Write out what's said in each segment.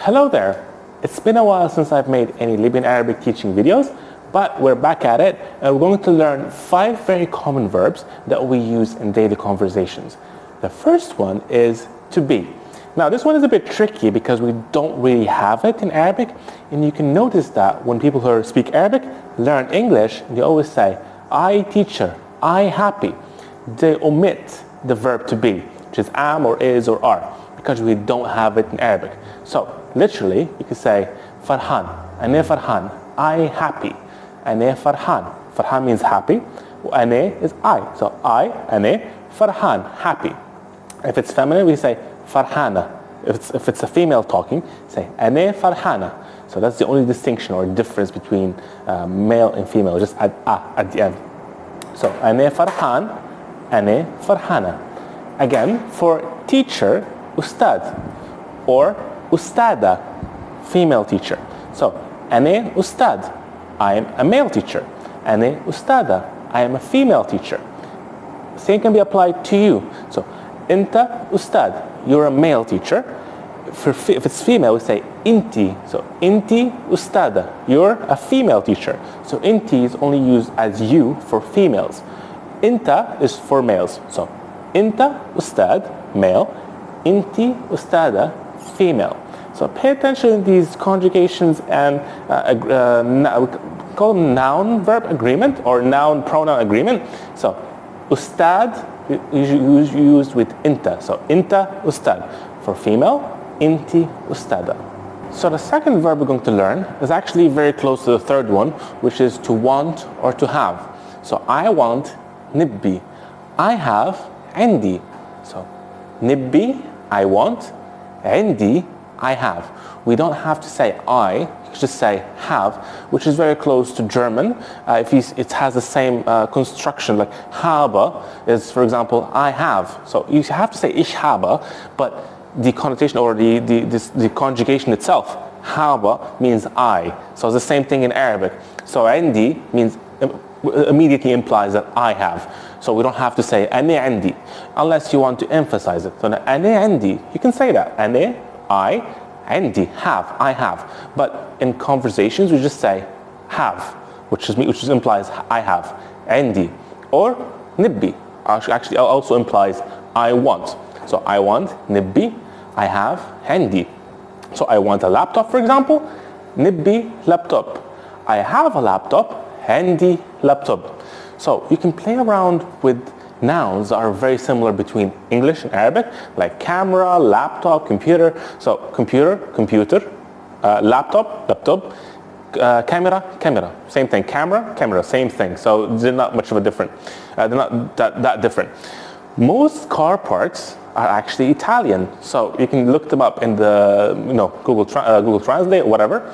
Hello there! It's been a while since I've made any Libyan Arabic teaching videos, but we're back at it and we're going to learn 5 very common verbs that we use in daily conversations. The first one is to be. Now this one is a bit tricky because we don't really have it in Arabic, and you can notice that when people who speak Arabic learn English, they always say, I teacher, I happy. They omit the verb to be, which is am or is or are, because we don't have it in Arabic. So literally you can say farhan, ane farhan, I happy, ane farhan. Farhan means happy, ane is I, so I, ane farhan, happy. If it's feminine we say farhana. If it's a female talking, say ane farhana. So that's the only distinction or difference between male and female, just add a at the end. So ane farhan, ane farhana. Again, for teacher, ustad, or ustada, female teacher. So ane ustad, I am a male teacher. Ane ustada, I am a female teacher. Same can be applied to you. So inta ustad, you're a male teacher. If it's female, we say inti. So inti ustada, you're a female teacher. So inti is only used as you for females. Inta is for males. So inta ustad, male. Inti ustada, female. So pay attention to these conjugations and we call them noun verb agreement or noun pronoun agreement. So ustad is used with inta. So inta ustad for female, inti ustada. So the second verb we're going to learn is actually very close to the third one, which is to want or to have. So I want nibbi. I have indi. So nibbi, I want, indi, I have. We don't have to say I, you can just say have, which is very close to German. It has the same construction, like habe is, for example, I have. So you have to say ich habe, but the connotation or the conjugation itself, habe means I. So it's the same thing in Arabic. So indi means immediately implies that I have. So we don't have to say ane andi unless you want to emphasize it. So ane andi, you can say that. Ane, I, andi, have, I have. But in conversations we just say have, which implies I have. Andi. Or nibbi actually also implies I want. So I want nibbi, I have andi. So I want a laptop, for example, nibbi laptop. I have a laptop, andi laptop. So you can play around with nouns that are very similar between English and Arabic, like camera, laptop, computer. So computer, laptop, camera, camera. Same thing. Camera, camera. Same thing. So they're not much of a different. They're not that different. Most car parts are actually Italian. So you can look them up in the Google Translate or whatever.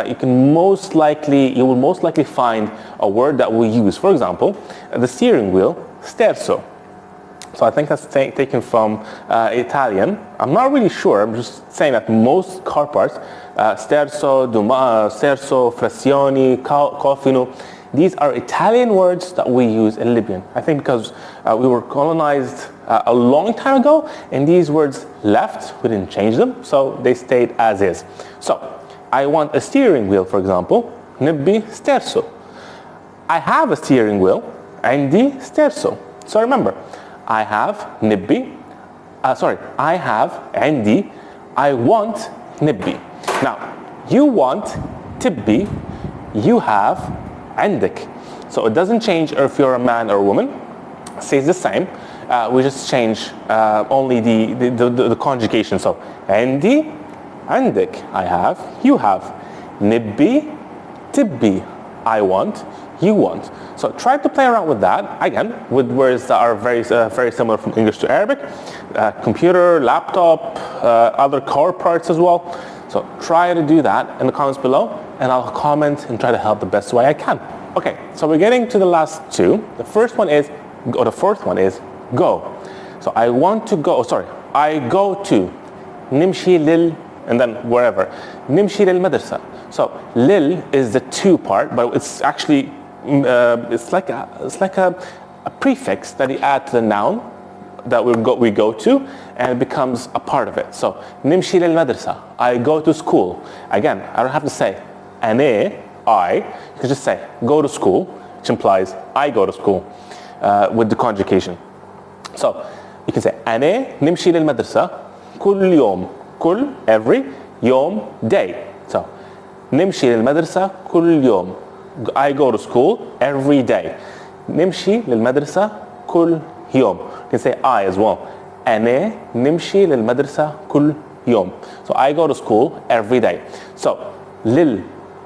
You will most likely find a word that we use. For example, the steering wheel, sterzo. So I think that's taken from Italian. I'm not really sure. I'm just saying that most car parts, sterzo, sterzo, frazioni, cofino, these are Italian words that we use in Libyan. I think because we were colonized a long time ago, and these words left. We didn't change them, so they stayed as is. So I want a steering wheel, for example, nibbi sterzo. I have a steering wheel, andi sterzo. So remember, I have nibbi, I have andi, I want nibbi. Now, you want tibbi, you have andik. So it doesn't change if you're a man or a woman, it stays the same. We just change only the conjugation. So andi, andik, I have, you have. Nibbi, tibbi, I want, you want. So try to play around with that, again, with words that are very similar from English to Arabic. Computer, laptop, other car parts as well. So try to do that in the comments below, and I'll comment and try to help the best way I can. Okay, so we're getting to the last two. The fourth one is go. So I want to go, I go to. Nimshi lil, and then wherever. Nimshi lil madrasa. So lil is the to part, but it's actually it's like a prefix that you add to the noun that we go to, and it becomes a part of it. So نمشي للمدرسة, I go to school. Again, I don't have to say أنا, I. You can just say go to school, which implies I go to school with the conjugation. So you can say أنا نمشي للمدرسة كل يوم. كل, every, يوم, day. So نمشي للمدرسة كل يوم. I go to school every day. نمشي للمدرسة كل يوم. You can say I as well. أنا نمشي للمدرسة كل يوم. So I go to school every day. So lil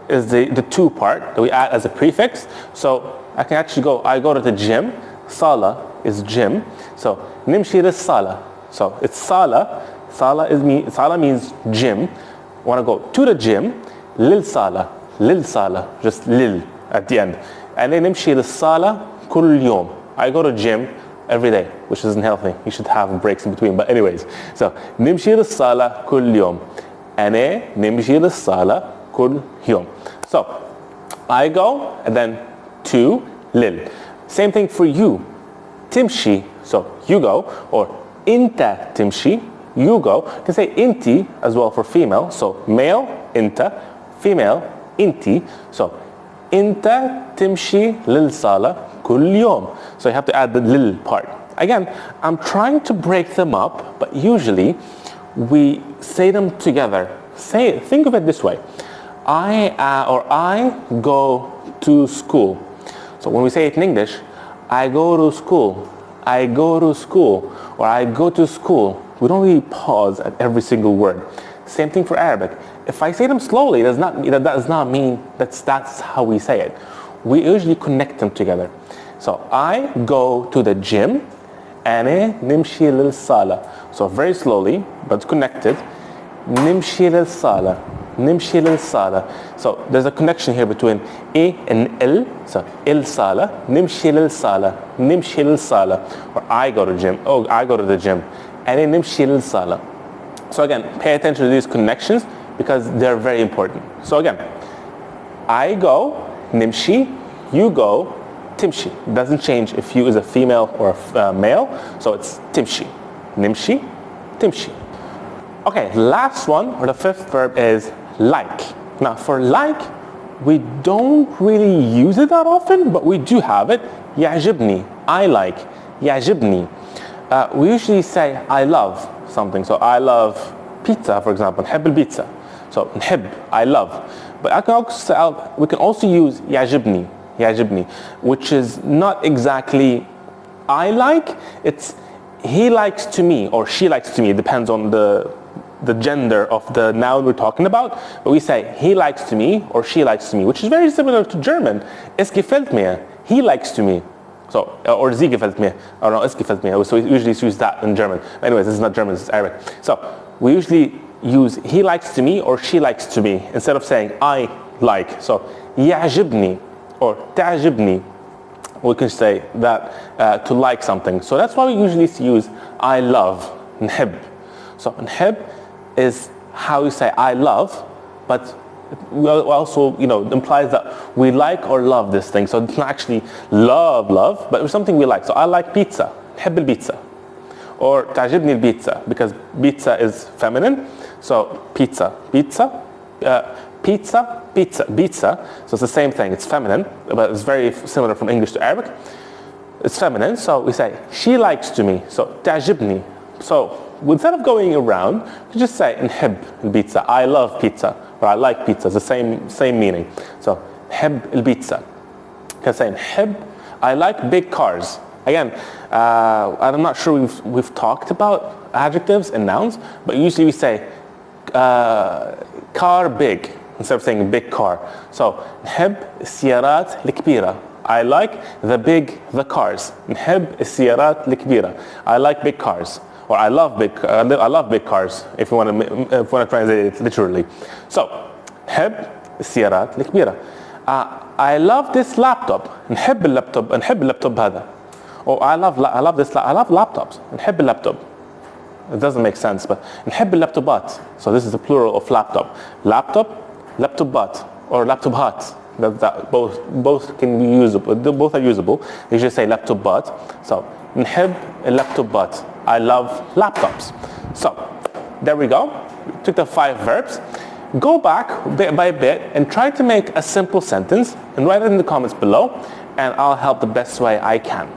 is the to part that we add as a prefix. So I can actually go, I go to the gym. Sala is gym. So نمشي للصالة. So it's sala. Sala means gym. I want to go to the gym. للصالة. للصالة. Just lil at the end. أنا نمشي للصالة كل يوم. I go to gym every day, which isn't healthy. You should have breaks in between. But anyways, so نمشي للصالة كل يوم. أنا نمشي للصالة كل يوم. So I go and then to lil. Same thing for you. تمشي, so you go, or أنت تمشي, you go. You can say inti as well for female. So male, أنت, female, inti. So أنت تمشي للصالة كل يوم. So you have to add the lil part. Again, I'm trying to break them up, but usually we say them together. Think of it this way. I go to school. So when we say it in English, I go to school, I go to school, or I go to school, we don't really pause at every single word. Same thing for Arabic. If I say them slowly, that does not mean that's how we say it. We usually connect them together. So I go to the gym, أنا نمشي للصالة. So very slowly, but connected. نمشي للصالة. نمشي للصالة. So there's a connection here between E and L. So الصالة. نمشي للصالة. نمشي للصالة. Or I go to gym. Oh, I go to the gym. أنا نمشي للصالة. So again, pay attention to these connections because they're very important. So again, I go, نمشي, you go, تمشي. It doesn't change if you is a female or a male. So it's تمشي. نمشي, تمشي. Okay, last one, or the fifth verb is like. Now for like, we don't really use it that often, but we do have it. يعجبني, I like. يعجبني. We usually say I love something. So I love pizza, for example. نحب البيتزا. So نحب, I love. But we can also use يعجبني, يعجبني, which is not exactly I like. It's he likes to me or she likes to me. It depends on the gender of the noun we're talking about. But we say he likes to me or she likes to me, which is very similar to German. Es gefällt mir. He likes to me. So, or sie gefällt mir. Or no, es gefällt mir. So we usually use that in German. Anyways, this is not German, this is Arabic. So we usually use he likes to me or she likes to me instead of saying I like. So يعجبني or تعجبني. We can say that to like something. So that's why we usually use I love, نحب. So نحب is how we say I love, but we also, implies that we like or love this thing. So it's not actually love, but it's something we like. So I like pizza, نحب البيتزا. Or تعجبني البيتزا, because pizza is feminine. So pizza. So it's the same thing. It's feminine, but it's very similar from English to Arabic. It's feminine, so we say she likes to me. So تعجبني. So instead of going around, you just say نحب البيتزا. I love pizza, or I like pizza. It's the same meaning. So نحب البيتزا. You can say نحب. I like big cars. Again, I'm not sure we've talked about adjectives and nouns, but usually we say car big instead of saying big car. So نحب السيارات الكبيرة. I like the cars. نحب السيارات الكبيرة. I like big cars. Or I love big cars, if you want to translate it literally. So نحب السيارات الكبيرة. I love this laptop. نحب اللابتوب هذا. Or I love laptops. نحب اللابتوب. It doesn't make sense, but نحب اللابتوبات. So this is the plural of laptop. Laptop, laptopbat, or laptophat. That both can be usable. Both are usable. You just say laptopbat. So نحب اللابتوبات. I love laptops. So there we go. We took the 5 verbs. Go back bit by bit and try to make a simple sentence and write it in the comments below, and I'll help the best way I can.